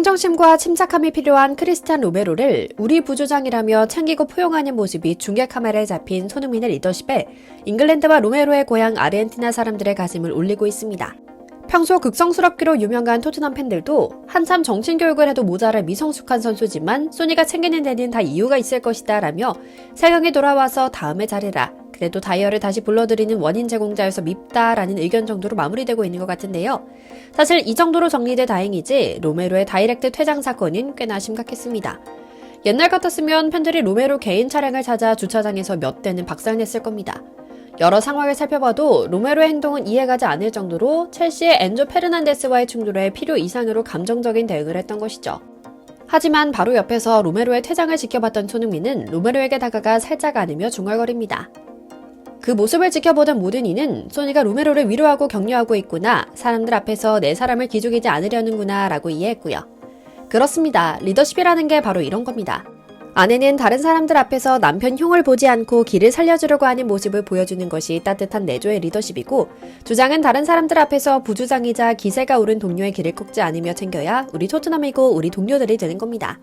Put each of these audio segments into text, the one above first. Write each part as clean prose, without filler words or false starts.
평정심과 침착함이 필요한 크리스티안 로메로를 우리 부주장이라며 챙기고 포용하는 모습이 중계 카메라에 잡힌 손흥민의 리더십에 잉글랜드와 로메로의 고향 아르헨티나 사람들의 가슴을 울리고 있습니다. 평소 극성스럽기로 유명한 토트넘 팬들도 한참 정신교육을 해도 모자랄 미성숙한 선수지만 소니가 챙기는 데는 다 이유가 있을 것이다 라며 세경이 돌아와서 다음에 잘해라. 그래도 다이어를 다시 불러들이는 원인 제공자여서 밉다라는 의견 정도로 마무리되고 있는 것 같은데요. 사실 이 정도로 정리돼 다행이지 로메로의 다이렉트 퇴장 사건은 꽤나 심각했습니다. 옛날 같았으면 팬들이 로메로 개인 차량을 찾아 주차장에서 몇 대는 박살냈을 겁니다. 여러 상황을 살펴봐도 로메로의 행동은 이해가지 않을 정도로 첼시의 엔조 페르난데스와의 충돌에 필요 이상으로 감정적인 대응을 했던 것이죠. 하지만 바로 옆에서 로메로의 퇴장을 지켜봤던 손흥민은 로메로에게 다가가 살짝 안으며 중얼거립니다. 그 모습을 지켜보던 모든 이는 소니가 로메로를 위로하고 격려하고 있구나, 사람들 앞에서 내 사람을 기죽이지 않으려는구나 라고 이해했고요. 그렇습니다. 리더십이라는 게 바로 이런 겁니다. 아내는 다른 사람들 앞에서 남편 흉을 보지 않고 길을 살려주려고 하는 모습을 보여주는 것이 따뜻한 내조의 리더십이고, 주장은 다른 사람들 앞에서 부주장이자 기세가 오른 동료의 길을 꺾지 않으며 챙겨야 우리 토트넘이고 우리 동료들이 되는 겁니다.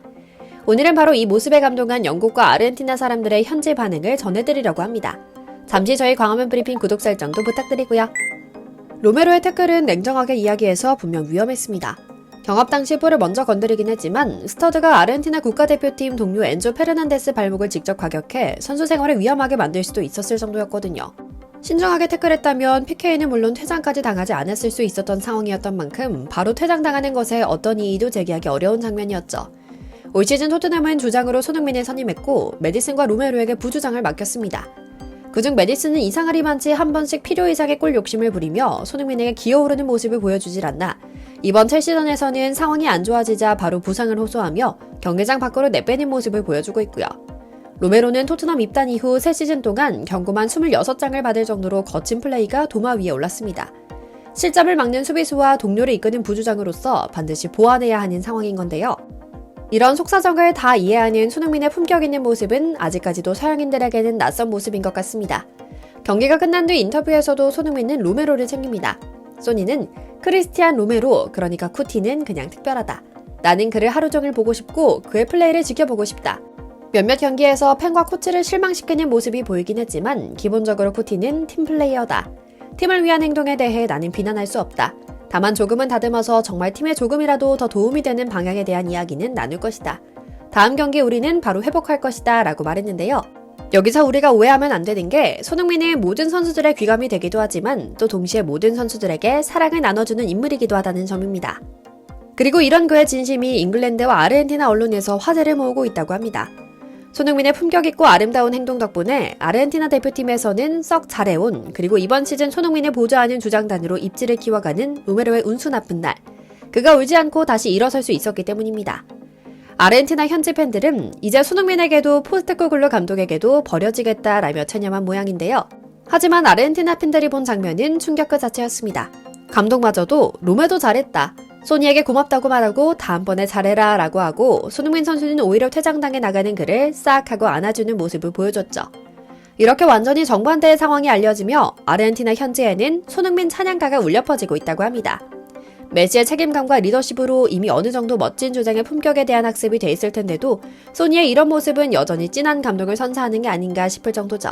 오늘은 바로 이 모습에 감동한 영국과 아르헨티나 사람들의 현재 반응을 전해드리려고 합니다. 잠시 저희 광화문 브리핑 구독 설정도 부탁드리고요. 로메로의 태클은 냉정하게 이야기해서 분명 위험했습니다. 경합 당시 볼을 먼저 건드리긴 했지만 스터드가 아르헨티나 국가대표팀 동료 엔조 페르난데스 발목을 직접 과격해 선수 생활을 위험하게 만들 수도 있었을 정도였거든요. 신중하게 태클했다면 PK는 물론 퇴장까지 당하지 않았을 수 있었던 상황이었던 만큼 바로 퇴장당하는 것에 어떤 이의도 제기하기 어려운 장면이었죠. 올 시즌 토트넘은 주장으로 손흥민을 선임했고 메디슨과 로메로에게 부주장을 맡겼습니다. 그중 메디슨은 이상하리만치 한 번씩 필요 이상의 골 욕심을 부리며 손흥민에게 기어오르는 모습을 보여주질 않나 이번 첼시전에서는 상황이 안 좋아지자 바로 부상을 호소하며 경기장 밖으로 내빼는 모습을 보여주고 있고요. 로메로는 토트넘 입단 이후 새 시즌 동안 경고만 26장을 받을 정도로 거친 플레이가 도마 위에 올랐습니다. 실점을 막는 수비수와 동료를 이끄는 부주장으로서 반드시 보완해야 하는 상황인 건데요. 이런 속사정을 다 이해하는 손흥민의 품격 있는 모습은 아직까지도 서양인들에게는 낯선 모습인 것 같습니다. 경기가 끝난 뒤 인터뷰에서도 손흥민은 로메로를 챙깁니다. 소니는 크리스티안 로메로, 그러니까 쿠티는 그냥 특별하다. 나는 그를 하루 종일 보고 싶고 그의 플레이를 지켜보고 싶다. 몇몇 경기에서 팬과 코치를 실망시키는 모습이 보이긴 했지만 기본적으로 쿠티는 팀플레이어다. 팀을 위한 행동에 대해 나는 비난할 수 없다. 다만 조금은 다듬어서 정말 팀에 조금이라도 더 도움이 되는 방향에 대한 이야기는 나눌 것이다. 다음 경기 우리는 바로 회복할 것이다 라고 말했는데요. 여기서 우리가 오해하면 안 되는 게 손흥민은 모든 선수들의 귀감이 되기도 하지만 또 동시에 모든 선수들에게 사랑을 나눠주는 인물이기도 하다는 점입니다. 그리고 이런 그의 진심이 잉글랜드와 아르헨티나 언론에서 화제를 모으고 있다고 합니다. 손흥민의 품격 있고 아름다운 행동 덕분에 아르헨티나 대표팀에서는 썩 잘해온, 그리고 이번 시즌 손흥민을 보좌하는 주장단으로 입지를 키워가는 로메로의 운수 나쁜 날, 그가 울지 않고 다시 일어설 수 있었기 때문입니다. 아르헨티나 현지 팬들은 이제 손흥민에게도 포스테코글로 감독에게도 버려지겠다라며 체념한 모양인데요. 하지만 아르헨티나 팬들이 본 장면은 충격 그 자체였습니다. 감독마저도 로메도 잘했다, 소니에게 고맙다고 말하고 다음번에 잘해라 라고 하고 손흥민 선수는 오히려 퇴장당해 나가는 그를 싹 하고 안아주는 모습을 보여줬죠. 이렇게 완전히 정반대의 상황이 알려지며 아르헨티나 현지에는 손흥민 찬양가가 울려 퍼지고 있다고 합니다. 메시의 책임감과 리더십으로 이미 어느 정도 멋진 주장의 품격에 대한 학습이 돼 있을 텐데도 소니의 이런 모습은 여전히 진한 감동을 선사하는 게 아닌가 싶을 정도죠.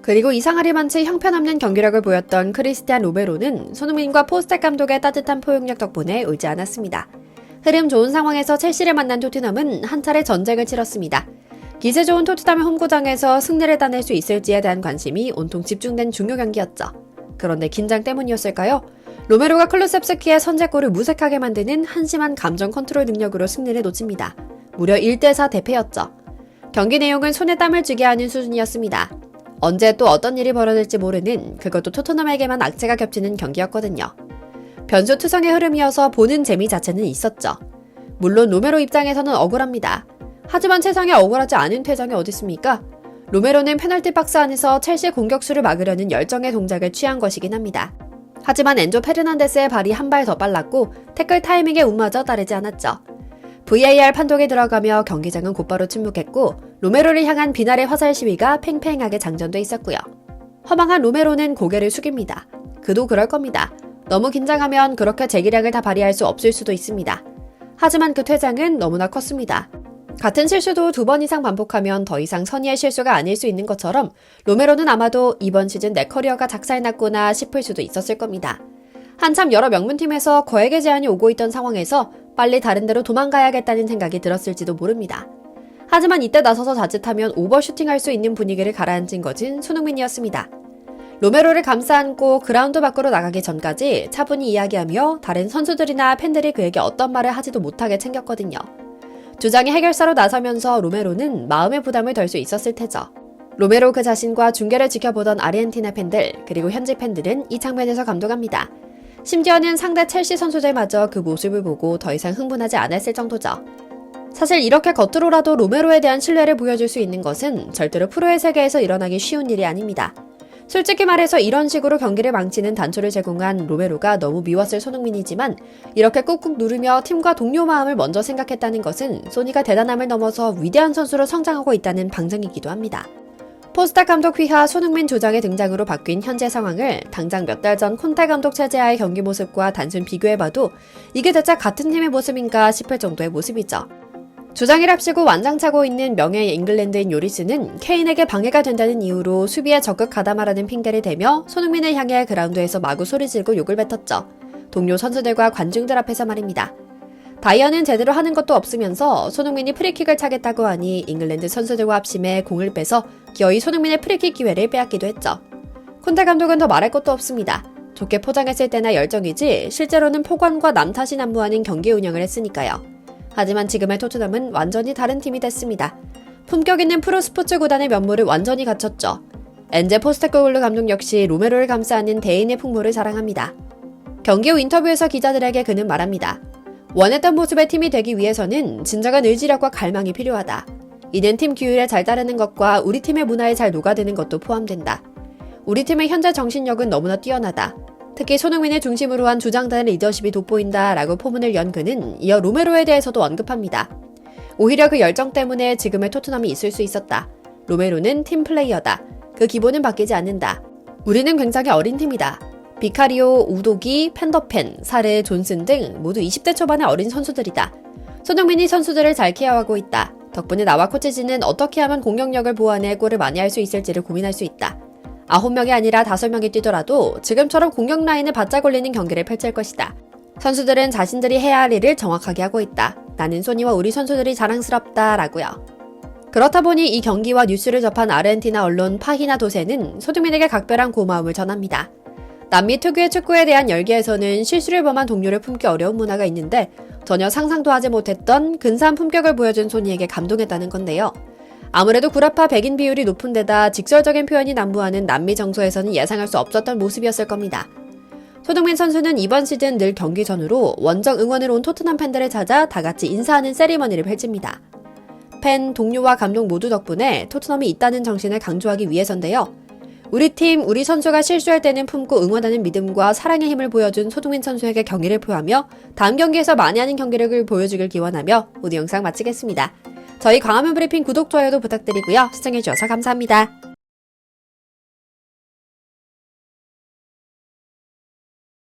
그리고 이상하리만치 형편없는 경기력을 보였던 크리스티안 로메로는 손흥민과 포스텍 감독의 따뜻한 포용력 덕분에 울지 않았습니다. 흐름 좋은 상황에서 첼시를 만난 토트넘은 한 차례 전쟁을 치렀습니다. 기세 좋은 토트넘의 홈구장에서 승리를 따낼 수 있을지에 대한 관심이 온통 집중된 중요 경기였죠. 그런데 긴장 때문이었을까요? 로메로가 클루셉스키의 선제골을 무색하게 만드는 한심한 감정 컨트롤 능력으로 승리를 놓칩니다. 무려 1대4 대패였죠. 경기 내용은 손에 땀을 쥐게 하는 수준이었습니다. 언제 또 어떤 일이 벌어질지 모르는, 그것도 토트넘에게만 악재가 겹치는 경기였거든요. 변수투성의 흐름이어서 보는 재미 자체는 있었죠. 물론 로메로 입장에서는 억울합니다. 하지만 세상에 억울하지 않은 퇴장이 어딨습니까? 로메로는 페널티 박스 안에서 첼시 공격수를 막으려는 열정의 동작을 취한 것이긴 합니다. 하지만 엔조 페르난데스의 발이 한 발 더 빨랐고 태클 타이밍에 운마저 따르지 않았죠. VAR 판독에 들어가며 경기장은 곧바로 침묵했고 로메로를 향한 비날의 화살 시위가 팽팽하게 장전돼 있었고요. 허망한 로메로는 고개를 숙입니다. 그도 그럴 겁니다. 너무 긴장하면 그렇게 재기량을 다 발휘할 수 없을 수도 있습니다. 하지만 그 퇴장은 너무나 컸습니다. 같은 실수도 2번 이상 반복하면 더 이상 선의의 실수가 아닐 수 있는 것처럼 로메로는 아마도 이번 시즌 내 커리어가 작살났구나 싶을 수도 있었을 겁니다. 한참 여러 명문팀에서 거액의 제안이 오고 있던 상황에서 빨리 다른 데로 도망가야겠다는 생각이 들었을지도 모릅니다. 하지만 이때 나서서 자칫하면 오버슈팅할 수 있는 분위기를 가라앉힌 것은 손흥민이었습니다. 로메로를 감싸안고 그라운드 밖으로 나가기 전까지 차분히 이야기하며 다른 선수들이나 팬들이 그에게 어떤 말을 하지도 못하게 챙겼거든요. 주장의 해결사로 나서면서 로메로는 마음의 부담을 덜 수 있었을 테죠. 로메로 그 자신과 중계를 지켜보던 아르헨티나 팬들 그리고 현지 팬들은 이 장면에서 감동합니다. 심지어는 상대 첼시 선수들마저 그 모습을 보고 더 이상 흥분하지 않았을 정도죠. 사실 이렇게 겉으로라도 로메로에 대한 신뢰를 보여줄 수 있는 것은 절대로 프로의 세계에서 일어나기 쉬운 일이 아닙니다. 솔직히 말해서 이런 식으로 경기를 망치는 단초를 제공한 로메로가 너무 미웠을 손흥민이지만 이렇게 꾹꾹 누르며 팀과 동료 마음을 먼저 생각했다는 것은 소니가 대단함을 넘어서 위대한 선수로 성장하고 있다는 방증이기도 합니다. 포스타 감독 휘하 손흥민 조장의 등장으로 바뀐 현재 상황을 당장 몇 달 전 콘테 감독 체제하의 경기 모습과 단순 비교해봐도 이게 대체 같은 팀의 모습인가 싶을 정도의 모습이죠. 주장을 앞시고 완장차고 있는 명예의 잉글랜드인 요리스는 케인에게 방해가 된다는 이유로 수비에 적극 가담하라는 핑계를 대며 손흥민을 향해 그라운드에서 마구 소리지르고 욕을 뱉었죠. 동료 선수들과 관중들 앞에서 말입니다. 다이어는 제대로 하는 것도 없으면서 손흥민이 프리킥을 차겠다고 하니 잉글랜드 선수들과 합심해 공을 빼서 기어이 손흥민의 프리킥 기회를 빼앗기도 했죠. 콘테 감독은 더 말할 것도 없습니다. 좋게 포장했을 때나 열정이지 실제로는 폭언과 남 탓이 난무하는 경기 운영을 했으니까요. 하지만 지금의 토트넘은 완전히 다른 팀이 됐습니다. 품격 있는 프로스포츠 구단의 면모를 완전히 갖췄죠. 엔제 포스테코글루 감독 역시 로메로를 감싸는 대인의 풍모를 자랑합니다. 경기 후 인터뷰에서 기자들에게 그는 말합니다. 원했던 모습의 팀이 되기 위해서는 진정한 의지력과 갈망이 필요하다. 이는 팀 규율에 잘 따르는 것과 우리 팀의 문화에 잘 녹아드는 것도 포함된다. 우리 팀의 현재 정신력은 너무나 뛰어나다. 특히 손흥민을 중심으로 한 주장단의 리더십이 돋보인다 라고 포문을 연 그는 이어 로메로에 대해서도 언급합니다. 오히려 그 열정 때문에 지금의 토트넘이 있을 수 있었다. 로메로는 팀 플레이어다. 그 기본은 바뀌지 않는다. 우리는 굉장히 어린 팀이다. 비카리오, 우도기, 펜더펜, 사르, 존슨 등 모두 20대 초반의 어린 선수들이다. 손흥민이 선수들을 잘 케어하고 있다. 덕분에 나와 코치진은 어떻게 하면 공격력을 보완해 골을 많이 할 수 있을지를 고민할 수 있다. 9명이 아니라 5명이 뛰더라도 지금처럼 공격 라인을 바짝 올리는 경기를 펼칠 것이다. 선수들은 자신들이 해야 할 일을 정확하게 하고 있다. 나는 소니와 우리 선수들이 자랑스럽다 라고요. 그렇다 보니 이 경기와 뉴스를 접한 아르헨티나 언론 파히나 도세는 손흥민에게 각별한 고마움을 전합니다. 남미 특유의 축구에 대한 열기에서는 실수를 범한 동료를 품기 어려운 문화가 있는데 전혀 상상도 하지 못했던 근사한 품격을 보여준 소니에게 감동했다는 건데요. 아무래도 구라파 백인 비율이 높은 데다 직설적인 표현이 난무하는 남미 정서에서는 예상할 수 없었던 모습이었을 겁니다. 손흥민 선수는 이번 시즌 늘 경기 전후로 원정 응원을 온 토트넘 팬들을 찾아 다 같이 인사하는 세리머니를 펼칩니다. 팬, 동료와 감독 모두 덕분에 토트넘이 있다는 정신을 강조하기 위해서인데요. 우리 팀, 우리 선수가 실수할 때는 품고 응원하는 믿음과 사랑의 힘을 보여준 손흥민 선수에게 경의를 표하며 다음 경기에서 만회하는 경기력을 보여주길 기원하며 오늘 영상 마치겠습니다. 저희 광화문 브리핑 구독, 좋아요도 부탁드리고요. 시청해주셔서 감사합니다.